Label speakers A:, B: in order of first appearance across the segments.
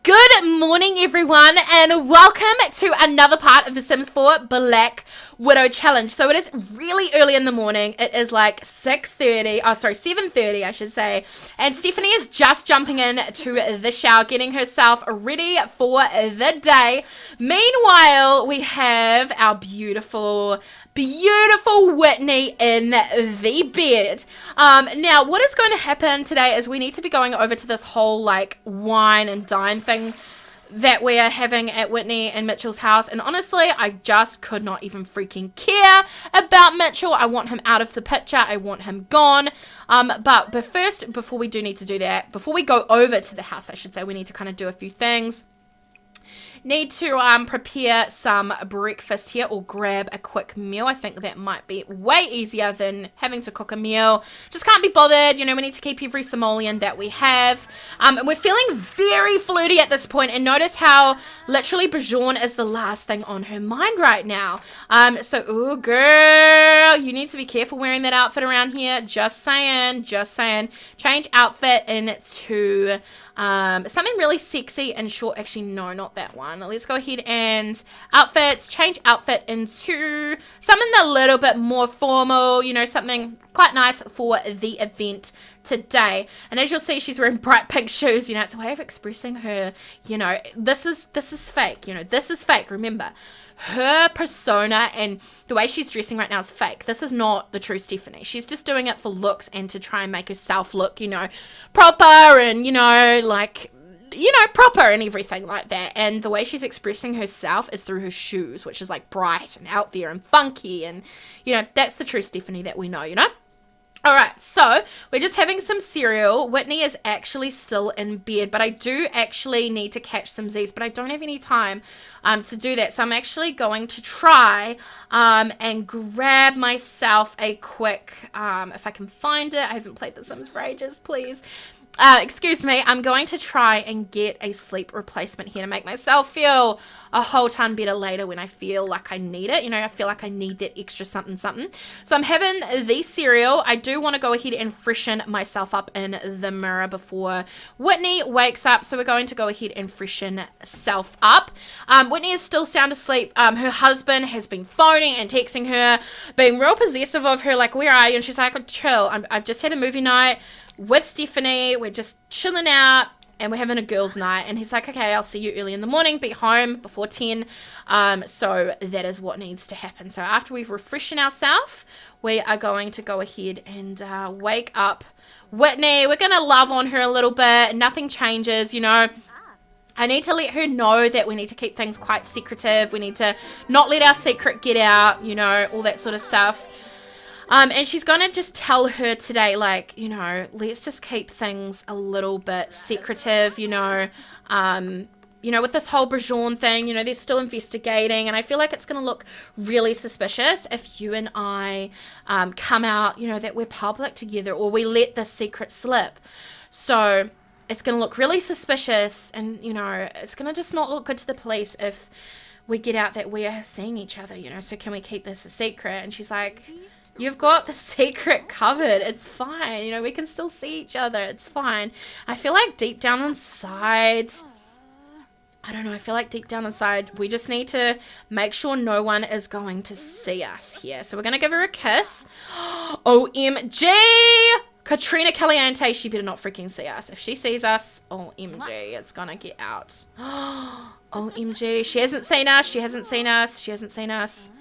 A: Good morning, everyone, and welcome to another part of the Sims 4 Black Widow Challenge. So it is really early in the morning. It is like 7:30, I should say. And Stephanie is just jumping in to the shower, getting herself ready for the day. Meanwhile, we have our beautiful Whitney in the bed. Now, what is going to happen today is we need to be going over to this whole like wine and dine thing that we are having at Whitney and Mitchell's house. And honestly, I just could not even freaking care about Mitchell. I want him out of the picture. I want him gone. But first, before we do need to do that, before we go over to the house, I should say, we need to kind of do a few things. Need to prepare some breakfast here or grab a quick meal. I think that might be way easier than having to cook a meal. Just can't be bothered. You know, we need to keep every simoleon that we have. We're feeling very flirty at this point, and notice how literally Bajorn is the last thing on her mind right now. Ooh, girl, you need to be careful wearing that outfit around here. Just saying. Change outfit into something really sexy and short. Actually, no, not that one. Let's go ahead and change outfit into something a little bit more formal, you know, something quite nice for the event today. And as you'll see, she's wearing bright pink shoes. You know, it's a way of expressing her, you know, this is fake, you know, this is fake. Remember, her persona and the way she's dressing right now is fake. This is not the true Stephanie. She's just doing it for looks and to try and make herself look, you know, proper and, you know, like, you know, proper and everything like that. And the way she's expressing herself is through her shoes, which is like bright and out there and funky. And, you know, that's the true Stephanie that we know, you know. Alright, so we're just having some cereal. Whitney is actually still in bed, but I do actually need to catch some Z's, but I don't have any time to do that. So I'm actually going to try and grab myself a quick, if I can find it. I haven't played The Sims for ages, please. Excuse me, I'm going to try and get a sleep replacement here to make myself feel a whole ton better later when I feel like I need it. You know, I feel like I need that extra something. So I'm having the cereal. I do want to go ahead and freshen myself up in the mirror before Whitney wakes up. So we're going to go ahead and freshen self up. Whitney is still sound asleep. Her husband has been phoning and texting her, being real possessive of her, like, where are you? And she's like, oh, chill. I've just had a movie night with Stephanie. We're just chilling out and we're having a girls' night. And he's like, okay, I'll see you early in the morning, be home before 10. So that is what needs to happen. So after we've refreshed ourselves, we are going to go ahead and wake up Whitney. We're going to love on her a little bit. Nothing changes, you know. I need to let her know that we need to keep things quite secretive. We need to not let our secret get out, you know, all that sort of stuff. And she's going to just tell her today, like, you know, let's just keep things a little bit secretive, you know, with this whole Bajorn thing, you know, they're still investigating. And I feel like it's going to look really suspicious if you and I come out, you know, that we're public together or we let this secret slip. So it's going to look really suspicious and, you know, it's going to just not look good to the police if we get out that we are seeing each other, you know. So can we keep this a secret? And she's like, you've got the secret covered. It's fine. You know, we can still see each other. It's fine. I feel like deep down inside, I don't know. I feel like deep down inside, we just need to make sure no one is going to see us here. So we're going to give her a kiss. OMG! Katrina Caliente, she better not freaking see us. If she sees us, OMG, it's going to get out. OMG. She hasn't seen us. She hasn't seen us. She hasn't seen us.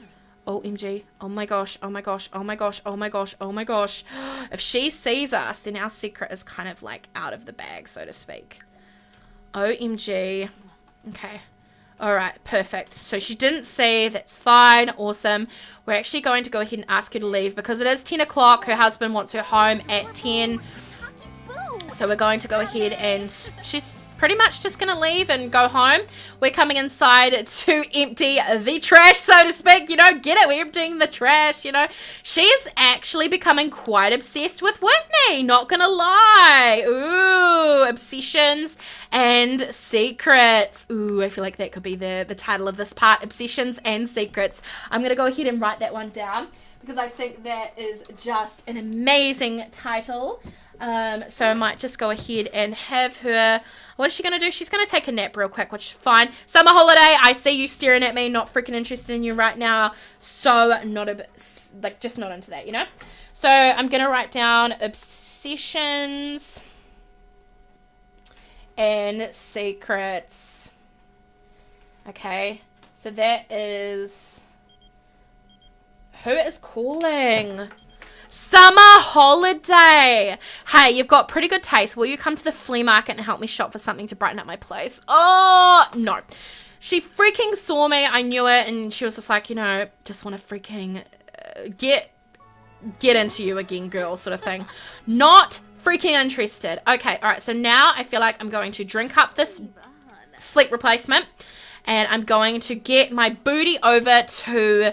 A: OMG. Oh my gosh. Oh my gosh. Oh my gosh. Oh my gosh. Oh my gosh. If she sees us, then our secret is kind of like out of the bag, so to speak. OMG. Okay. Alright, perfect. So she didn't see. That's fine. Awesome. We're actually going to go ahead and ask her to leave because it is 10 o'clock. Her husband wants her home at 10. So we're going to go ahead and she's pretty much just going to leave and go home. We're coming inside to empty the trash, so to speak. You know, get it? We're emptying the trash, you know. She is actually becoming quite obsessed with Whitney, not going to lie. Ooh, obsessions and secrets. Ooh, I feel like that could be the title of this part, obsessions and secrets. I'm going to go ahead and write that one down because I think that is just an amazing title. So I might just go ahead and have her. What is she going to do? She's going to take a nap real quick, which is fine. Summer holiday. I see you staring at me, not freaking interested in you right now. So not a bit, like, just not into that, you know? So I'm going to write down obsessions and secrets. Okay. So that is, who is calling? Summer holiday. Hey, you've got pretty good taste. Will you come to the flea market and help me shop for something to brighten up my place? Oh, no. She freaking saw me. I knew it. And she was just like, you know, just want to freaking get into you again, girl, sort of thing. Not freaking interested. Okay, all right. So now I feel like I'm going to drink up this sleep replacement. And I'm going to get my booty over to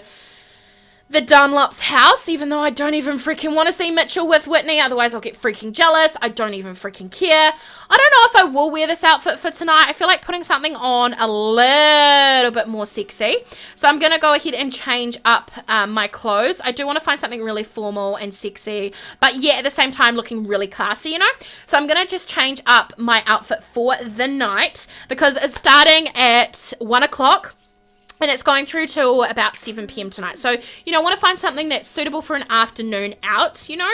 A: the Dunlop's house, even though I don't even freaking want to see Mitchell with Whitney. Otherwise, I'll get freaking jealous. I don't even freaking care. I don't know if I will wear this outfit for tonight. I feel like putting something on a little bit more sexy. So I'm going to go ahead and change up my clothes. I do want to find something really formal and sexy, but yeah, at the same time, looking really classy, you know? So I'm going to just change up my outfit for the night because it's starting at 1 o'clock. And it's going through till about 7 p.m. tonight. So, you know, I want to find something that's suitable for an afternoon out, you know.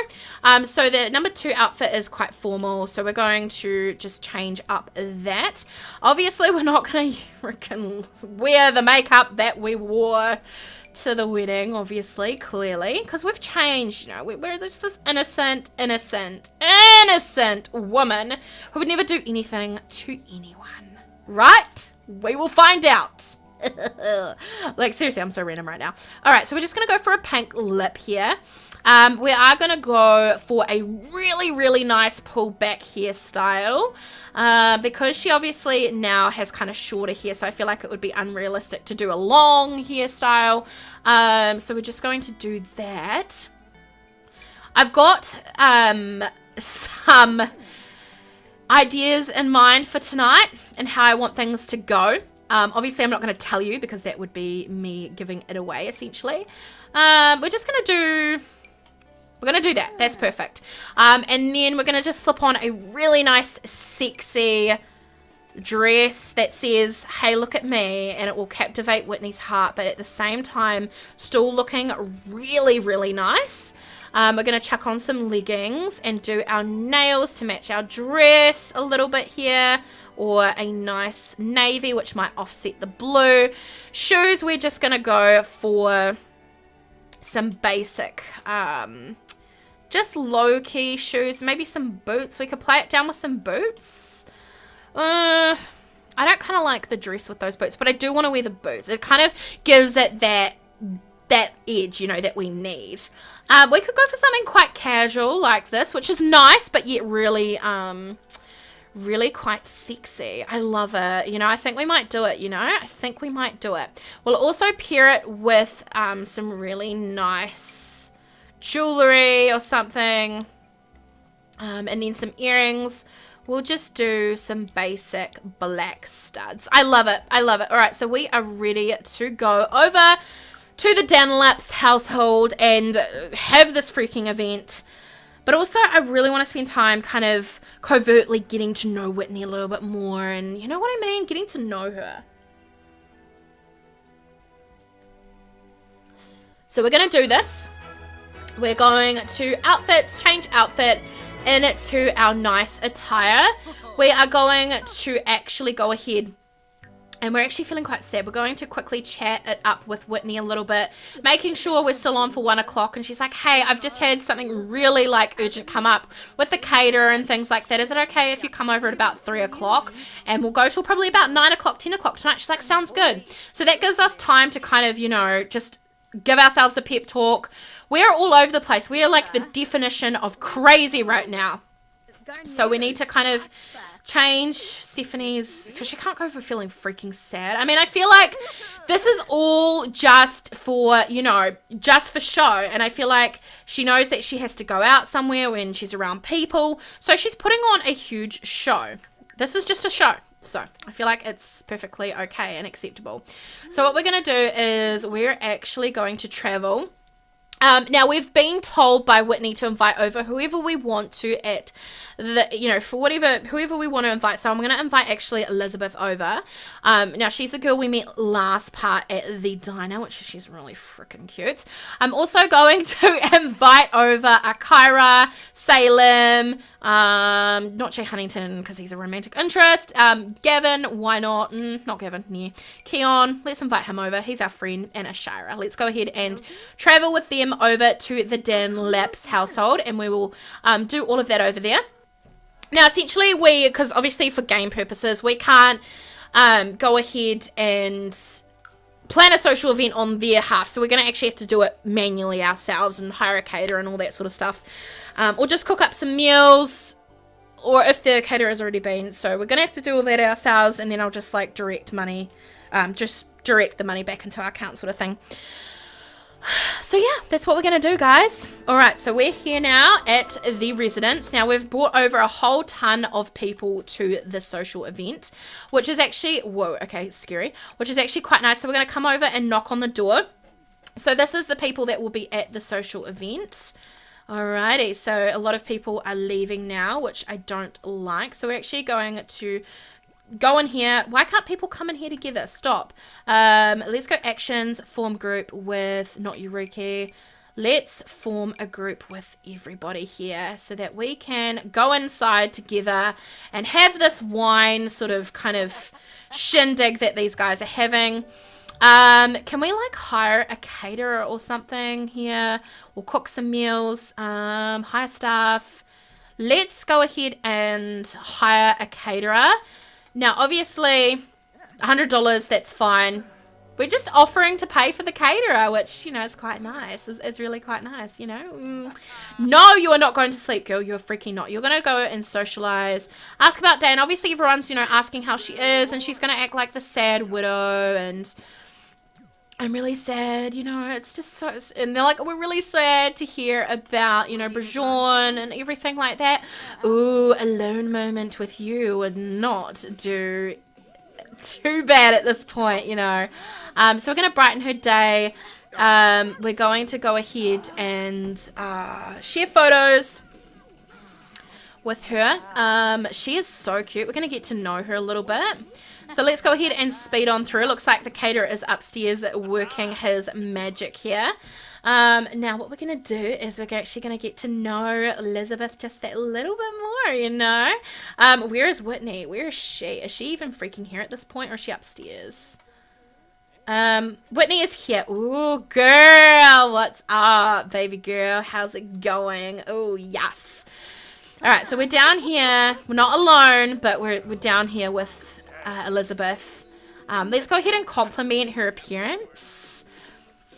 A: So the number 2 outfit is quite formal. So we're going to just change up that. Obviously, we're not going to freaking wear the makeup that we wore to the wedding, obviously, clearly. Because we've changed, you know. We're just this innocent woman who would never do anything to anyone. Right? We will find out. Like, seriously, I'm so random right now. All right, so we're just gonna go for a pink lip here. We are gonna go for a really, really nice pull back hairstyle because she obviously now has kind of shorter hair, so I feel like it would be unrealistic to do a long hairstyle. So we're just going to do that. I've got some ideas in mind for tonight and how I want things to go. Obviously, I'm not going to tell you because that would be me giving it away, essentially. We're going to do that. That's perfect. And then we're going to just slip on a really nice, sexy dress that says, hey, look at me. And it will captivate Whitney's heart, but at the same time, still looking really, really nice. We're going to chuck on some leggings and do our nails to match our dress a little bit here. Or a nice navy, which might offset the blue. Shoes, we're just going to go for some basic, just low-key shoes. Maybe some boots. We could play it down with some boots. I don't kind of like the dress with those boots, but I do want to wear the boots. It kind of gives it that edge, you know, that we need. We could go for something quite casual like this, which is nice, but yet really quite sexy. I love it. You know, I think we might do it, you know. I think we might do it. We'll also pair it with some really nice jewelry or something. And then some earrings. We'll just do some basic black studs. I love it. I love it. All right, so we are ready to go over to the Dunlop's household and have this freaking event. But also, I really want to spend time kind of covertly getting to know Whitney a little bit more. And you know what I mean? Getting to know her. So we're going to do this. We're going to outfits, change outfit into our nice attire. We are going to actually go ahead. And we're actually feeling quite sad. We're going to quickly chat it up with Whitney a little bit, making sure we're still on for 1 o'clock. And she's like, hey, I've just had something really like urgent come up with the caterer and things like that. Is it okay if you come over at about 3 o'clock? And we'll go till probably about 9 o'clock, 10 o'clock tonight. She's like, sounds good. So that gives us time to kind of, you know, just give ourselves a pep talk. We're all over the place. We are like the definition of crazy right now. So we need to kind of change Stephanie's, because she can't go for feeling freaking sad. I mean, I feel like this is all just for, you know, just for show. And I feel like she knows that she has to go out somewhere when she's around people. So she's putting on a huge show. This is just a show. So I feel like it's perfectly okay and acceptable. So what we're going to do is we're actually going to travel Now we've been told by Whitney to invite over whoever we want to at the, you know, for whoever we want to invite. So I'm going to invite actually Elizabeth over. Now she's the girl we met last part at the diner, which she's really freaking cute. I'm also going to invite over Kyra, Salem, not Jay Huntington because he's a romantic interest. Gavin, why not? Not Gavin, yeah. Keon, let's invite him over. He's our friend, and Ashira. Let's go ahead and travel with them over to the Dunlap's household, and we will do all of that over there. Now, essentially, because obviously for game purposes, we can't go ahead and plan a social event on their half. So we're going to actually have to do it manually ourselves and hire a caterer and all that sort of stuff. Or just cook up some meals, or if the caterer has already been. So we're going to have to do all that ourselves, and then I'll just like direct the money back into our account sort of thing. So yeah, that's what we're going to do, guys. Alright, so we're here now at the residence. Now we've brought over a whole ton of people to the social event, which is actually, whoa, okay, scary, which is actually quite nice. So we're going to come over and knock on the door. So this is the people that will be at the social event. Alrighty, so a lot of people are leaving now, which I don't like. So we're actually going to go in here. Why can't people come in here together? Stop. Let's go actions, form group with not Yuriki. Let's form a group with everybody here so that we can go inside together and have this wine sort of kind of shindig that these guys are having. Can we like hire a caterer or something here? We'll cook some meals, hire staff. Let's go ahead and hire a caterer. Now, obviously, $100, that's fine. We're just offering to pay for the caterer, which, you know, is quite nice. It's really quite nice, you know. No, you are not going to sleep, girl. You're freaking not. You're going to go and socialize. Ask about Dan. Obviously, everyone's, you know, asking how she is, and she's going to act like the sad widow, and I'm really sad, you know, it's just so, and they're like, we're really sad to hear about, you know, Brajon and everything like that. Ooh, a lone moment with you would not do too bad at this point, you know. So we're going to brighten her day. We're going to go ahead and share photos with her. She is so cute. We're going to get to know her a little bit. So let's go ahead and speed on through. Looks like the caterer is upstairs working his magic here. Now what we're going to do is we're actually going to get to know Elizabeth just that little bit more, you know. Where is Whitney? Where is she? Is she even freaking here at this point, or is she upstairs? Whitney is here. Ooh, girl, what's up, baby girl? How's it going? Oh, yes. All right, so we're down here. We're not alone, but we're down here with Elizabeth. Let's go ahead and compliment her appearance.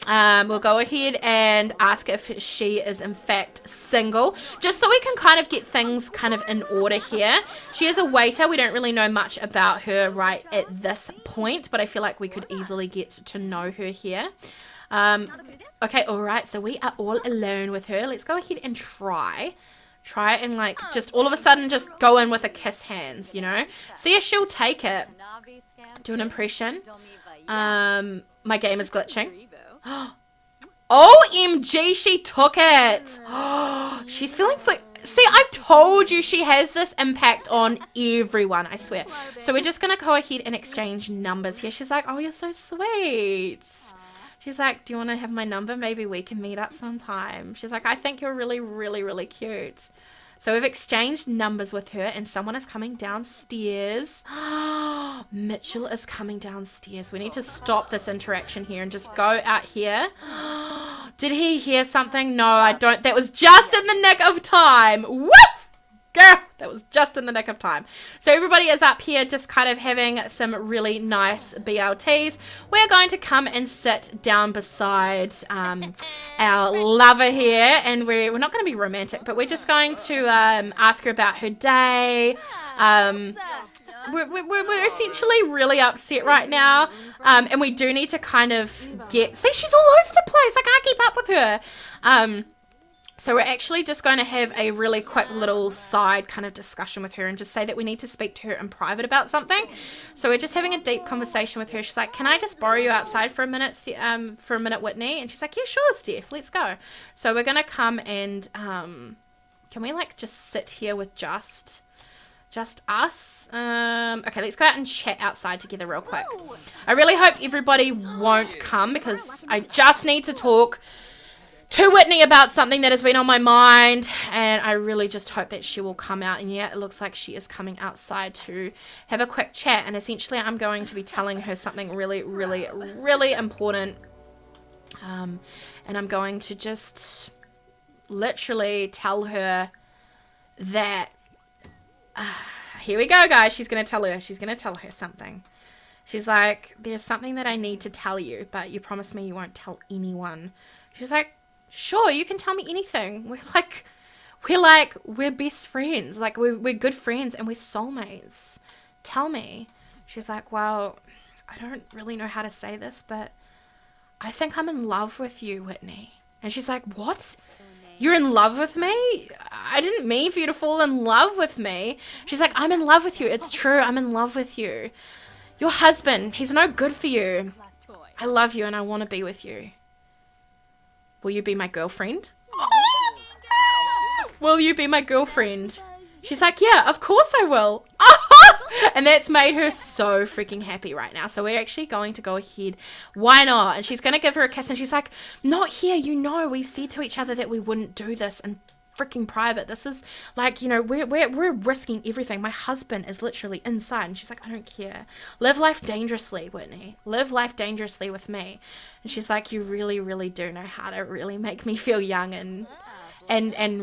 A: We'll go ahead and ask if she is in fact single, just so we can kind of get things kind of in order here. She is a waiter. We don't really know much about her right at this point, but I feel like we could easily get to know her here. Okay, all right, so we are all alone with her. Let's go ahead and try and like just all of a sudden just go in with a kiss hands, you know. See if she'll take it. Do an impression. My game is glitching. OMG, she took it. She's feeling see, I told you she has this impact on everyone, I swear. So we're just gonna go ahead and exchange numbers here. She's like, oh, you're so sweet. She's like, do you want to have my number? Maybe we can meet up sometime. She's like, I think you're really, really, really cute. So we've exchanged numbers with her, and someone is coming downstairs. Mitchell is coming downstairs. We need to stop this interaction here and just go out here. Did he hear something? No, I don't. That was just in the nick of time. Whoop! Girl, that was just in the nick of time. So everybody is up here just kind of having some really nice BLTs. We're going to come and sit down beside our lover here, and we're not going to be romantic, but we're just going to ask her about her day. We're essentially really upset right now, and we do need to kind of see, she's all over the place. I can't keep up with her. So we're actually just going to have a really quick little side kind of discussion with her and just say that we need to speak to her in private about something. So we're just having a deep conversation with her. She's like, can I just borrow you outside for a minute, Whitney? And she's like, yeah, sure, Steph, let's go. So we're going to come and, can we like just sit here with just us? Okay, let's go out and chat outside together real quick. I really hope everybody won't come because I just need to talk to Whitney about something that has been on my mind, and I really just hope that she will come out. And yeah, it looks like she is coming outside to have a quick chat, and essentially I'm going to be telling her something really, really, really important, and I'm going to just literally tell her that here we go, guys. She's gonna tell her something. She's like, there's something that I need to tell you, but you promised me you won't tell anyone. She's like, sure, you can tell me anything. We're best friends. Like, we're good friends and we're soulmates. Tell me. She's like, well, I don't really know how to say this, but I think I'm in love with you, Whitney. And she's like, what? You're in love with me? I didn't mean for you to fall in love with me. She's like, I'm in love with you. It's true. I'm in love with you. Your husband, he's no good for you. I love you and I want to be with you. Will you be my girlfriend? Will you be my girlfriend? She's like, yeah, of course I will. And that's made her so freaking happy right now. So we're actually going to go ahead. Why not? And she's going to give her a kiss. And she's like, not here. You know, we said to each other that we wouldn't do this in freaking private. This is like, you know, we're risking everything. My husband is literally inside. And she's like, I don't care. Live life dangerously, Whitney. Live life dangerously with me. And she's like, you really, really do know how to really make me feel young and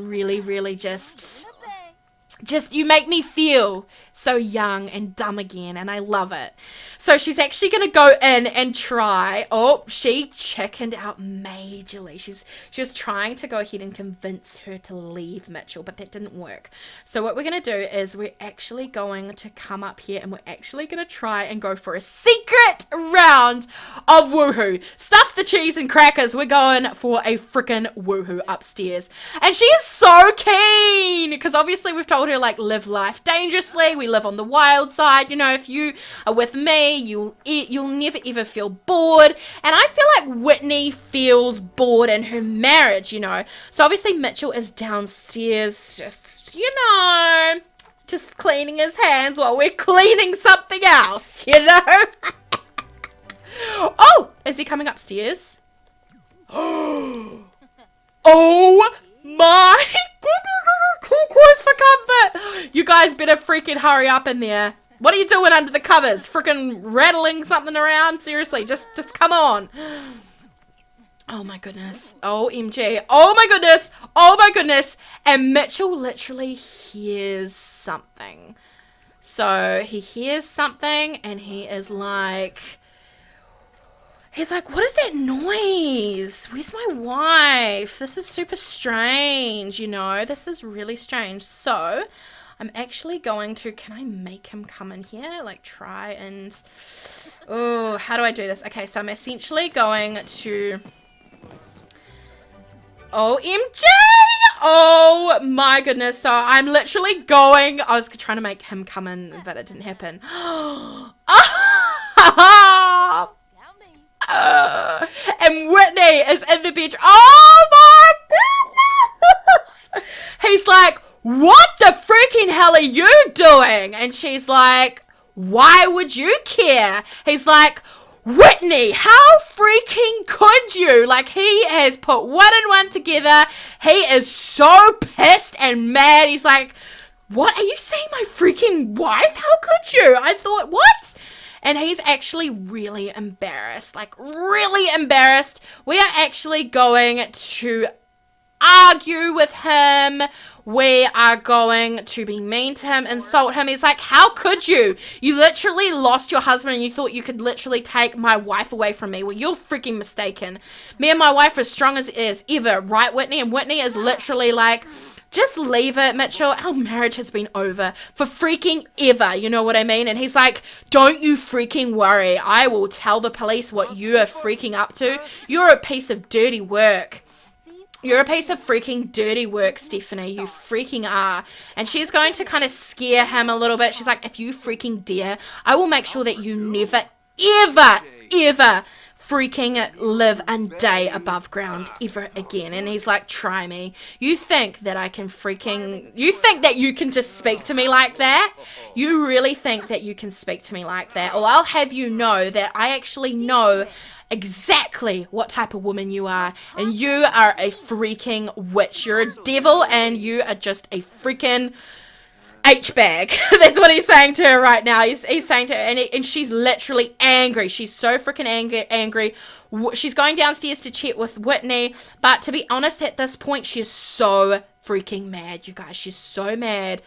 A: really, really just you make me feel so young and dumb again, and I love it. So she's actually going to go in and try. Oh, she chickened out majorly. She was trying to go ahead and convince her to leave Mitchell, but that didn't work. So what we're going to do is we're actually going to come up here and we're actually going to try and go for a secret round of woohoo. Stuff the cheese and crackers. We're going for a freaking woohoo upstairs. And she is so keen because obviously we've told her, like, live life dangerously. We live on the wild side. You know, if you are with me, you'll never ever feel bored. And I feel like Whitney feels bored in her marriage, you know. So obviously Mitchell is downstairs just, you know, just cleaning his hands while we're cleaning something else, you know. Oh, is he coming upstairs? Oh my goodness, turquoise for comfort. You guys better freaking hurry up in there. What are you doing under the covers? Freaking rattling something around? Seriously, just come on. Oh my goodness. OMG. Oh my goodness. Oh my goodness. And Mitchell literally hears something. So he hears something and he is like, he's like, what is that noise? Where's my wife? This is super strange, you know. This is really strange. So I'm actually going to, can I make him come in here? Like, try and, oh, how do I do this? Okay, so I'm essentially going to, OMG! Oh my goodness. So I'm literally going, I was trying to make him come in, but it didn't happen. And Whitney is in the bedroom. Oh my goodness! He's like, what the freaking hell are you doing? And she's like, why would you care? He's like, Whitney, how freaking could you? Like, he has put one and one together. He is so pissed and mad. He's like, what? Are you saying my freaking wife? How could you? I thought, what? And he's actually really embarrassed, like really embarrassed. We are actually going to argue with him. We are going to be mean to him, insult him. He's like, how could you? You literally lost your husband and you thought you could literally take my wife away from me. Well, you're freaking mistaken. Me and my wife are as strong as ever, right, Whitney? And Whitney is literally like, just leave it, Mitchell. Our marriage has been over for freaking ever. You know what I mean? And he's like, don't you freaking worry. I will tell the police what you are freaking up to. You're a piece of dirty work. You're a piece of freaking dirty work, Stephanie. You freaking are. And she's going to kind of scare him a little bit. She's like, if you freaking dare, I will make sure that you never, ever, ever freaking live a day above ground ever again. And he's like, try me. You think that I can freaking, you think that you can just speak to me like that? You really think that you can speak to me like that? Well, I'll have you know that I actually know exactly what type of woman you are, and you are a freaking witch. You're a devil, and you are just a freaking H-bag. That's what he's saying to her right now. He's saying to her, and she's literally angry. She's so freaking angry. She's going downstairs to chat with Whitney, but to be honest, at this point, she is so freaking mad, you guys. She's so mad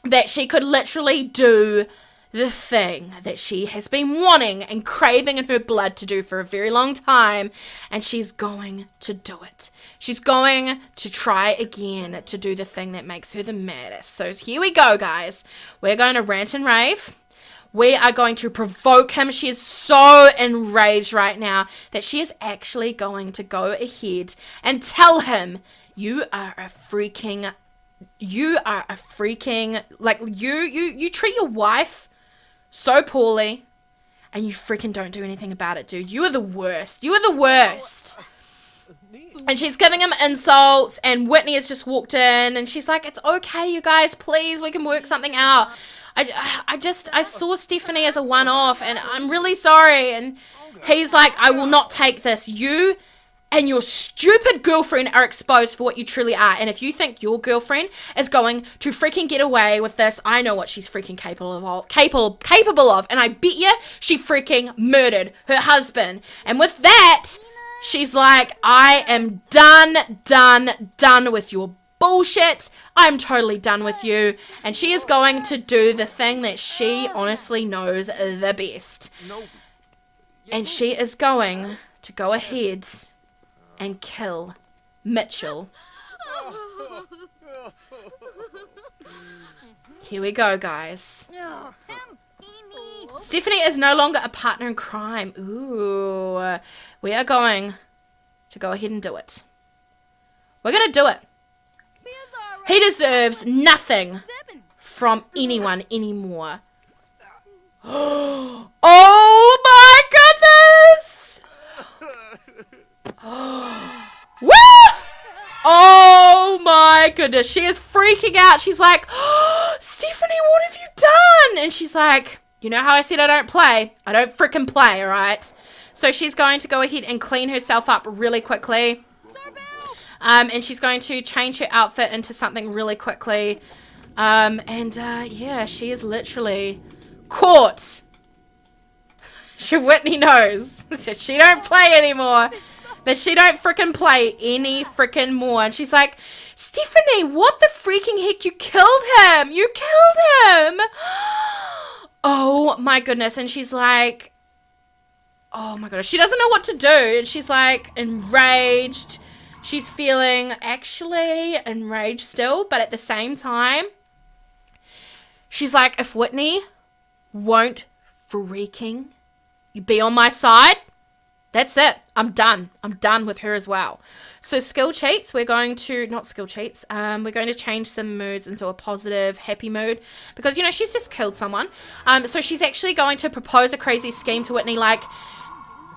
A: that she could literally do the thing that she has been wanting and craving in her blood to do for a very long time, and she's going to do it. She's going to try again to do the thing that makes her the maddest. So here we go, guys. We're going to rant and rave. We are going to provoke him. She is so enraged right now that she is actually going to go ahead and tell him, you treat your wife so poorly, and you freaking don't do anything about it, dude. You are the worst. You are the worst. And she's giving him insults, and Whitney has just walked in, and she's like, it's okay, you guys, please, we can work something out. I saw Stephanie as a one-off, and I'm really sorry. And he's like, I will not take this. You and your stupid girlfriend are exposed for what you truly are. And if you think your girlfriend is going to freaking get away with this, I know what she's freaking capable of. And I bet you she freaking murdered her husband. And with that, she's like, I am done with your bullshit. I'm totally done with you. And she is going to do the thing that she honestly knows the best. And she is going to go ahead and kill Mitchell. Here we go, guys. Stephanie is no longer a partner in crime. Ooh. We are going to go ahead and do it. We're going to do it. He deserves nothing from anyone anymore. Oh my goodness! Woo! Oh my goodness. She is freaking out. She's like, oh, Stephanie, what have you done? And she's like, you know how I said I don't play? I don't freaking play, alright? So she's going to go ahead and clean herself up really quickly. And she's going to change her outfit into something really quickly. Yeah, she is literally caught. Whitney knows. She don't play anymore. But she don't freaking play any freaking more. And she's like, Stephanie, what the freaking heck? You killed him. You killed him. Oh my goodness. And she's like, oh my goodness. She doesn't know what to do. And she's like enraged. She's feeling actually enraged still. But at the same time, she's like, if Whitney won't freaking be on my side, that's it. I'm done. I'm done with her as well. So skill cheats, we're going to, not skill cheats, we're going to change some moods into a positive, happy mood. Because, you know, she's just killed someone. So she's actually going to propose a crazy scheme to Whitney, like,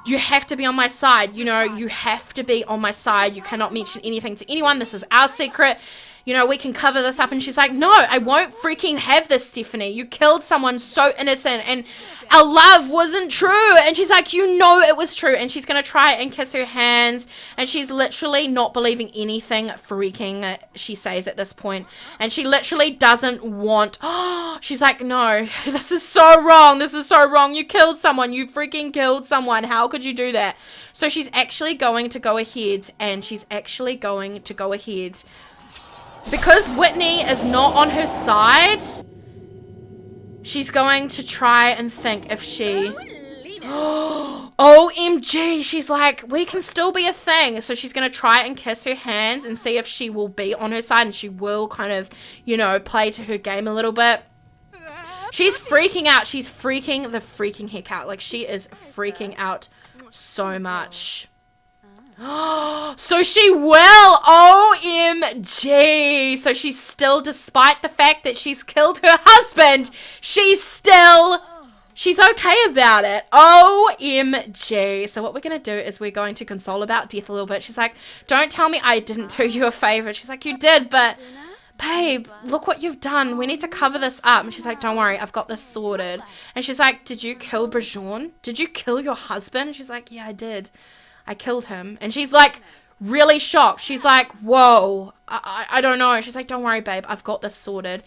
A: you have to be on my side. You know, you have to be on my side. You cannot mention anything to anyone. This is our secret. You know, we can cover this up. And she's like, no, I won't freaking have this, Stephanie. You killed someone so innocent and our love wasn't true. And she's like, you know it was true. And she's going to try and kiss her hands. And she's literally not believing anything freaking she says at this point. And she literally doesn't want, she's like, no, this is so wrong. This is so wrong. You killed someone. You freaking killed someone. How could you do that? So she's actually going to go ahead because Whitney is not on her side, she's going to try and think if she... OMG, she's like, we can still be a thing. So she's going to try and kiss her hands and see if she will be on her side, and she will kind of, you know, play to her game a little bit. She's freaking out. She's freaking the freaking heck out. Like, she is freaking out so much. So she will. OMG. So she's still, despite the fact that she's killed her husband, she's okay about it. OMG. So what we're going to do is we're going to console about death a little bit. She's like, don't tell me I didn't do you a favor. She's like, you did, but babe, look what you've done. We need to cover this up. And she's like, don't worry, I've got this sorted. And she's like, did you kill Brajon? Did you kill your husband? And she's like, yeah, I did. I killed him. And she's like really shocked. She's like, whoa, I don't know. She's like, don't worry, babe, I've got this sorted.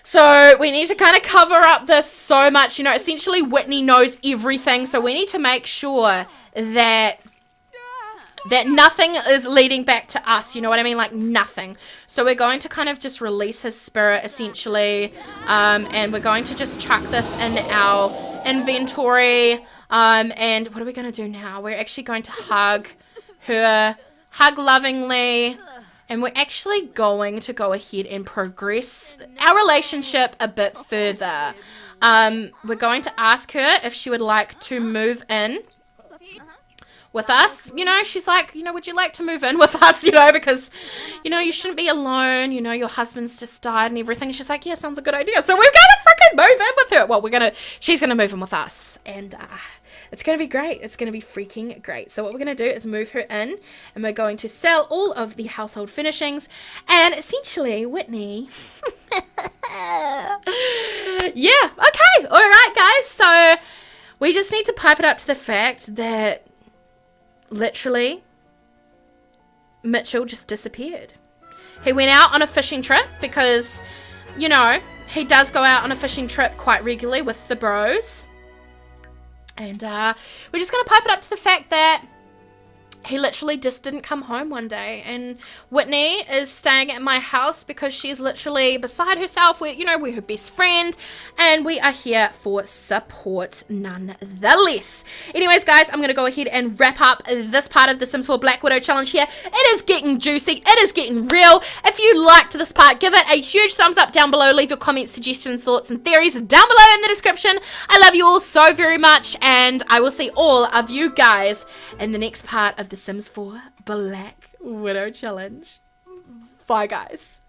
A: So we need to kind of cover up this so much. You know, essentially Whitney knows everything. So we need to make sure that nothing is leading back to us. You know what I mean? Like nothing. So we're going to kind of just release his spirit essentially. And we're going to just chuck this in our inventory. And what are we going to do now? We're actually going to hug lovingly. And we're actually going to go ahead and progress our relationship a bit further. We're going to ask her if she would like to move in with us. You know, she's like, you know, would you like to move in with us? You know, because, you know, you shouldn't be alone. You know, your husband's just died and everything. She's like, yeah, sounds a good idea. So we're going to freaking move in with her. Well, she's going to move in with us. And, it's going to be great. It's going to be freaking great. So what we're going to do is move her in and we're going to sell all of the household furnishings and essentially Whitney. Yeah. Okay. All right, guys. So we just need to pipe it up to the fact that literally Mitchell just disappeared. He went out on a fishing trip because, you know, he does go out on a fishing trip quite regularly with the bros. And we're just going to pipe it up to the fact that he literally just didn't come home one day. And Whitney is staying at my house because she's literally beside herself. We're her best friend. And we are here for support nonetheless. Anyways, guys, I'm going to go ahead and wrap up this part of the Sims 4 Black Widow challenge here. It is getting juicy. It is getting real. If you liked this part, give it a huge thumbs up down below. Leave your comments, suggestions, thoughts, and theories down below in the description. I love you all so very much. And I will see all of you guys in the next part of the Sims 4 Black Widow challenge. Bye, guys.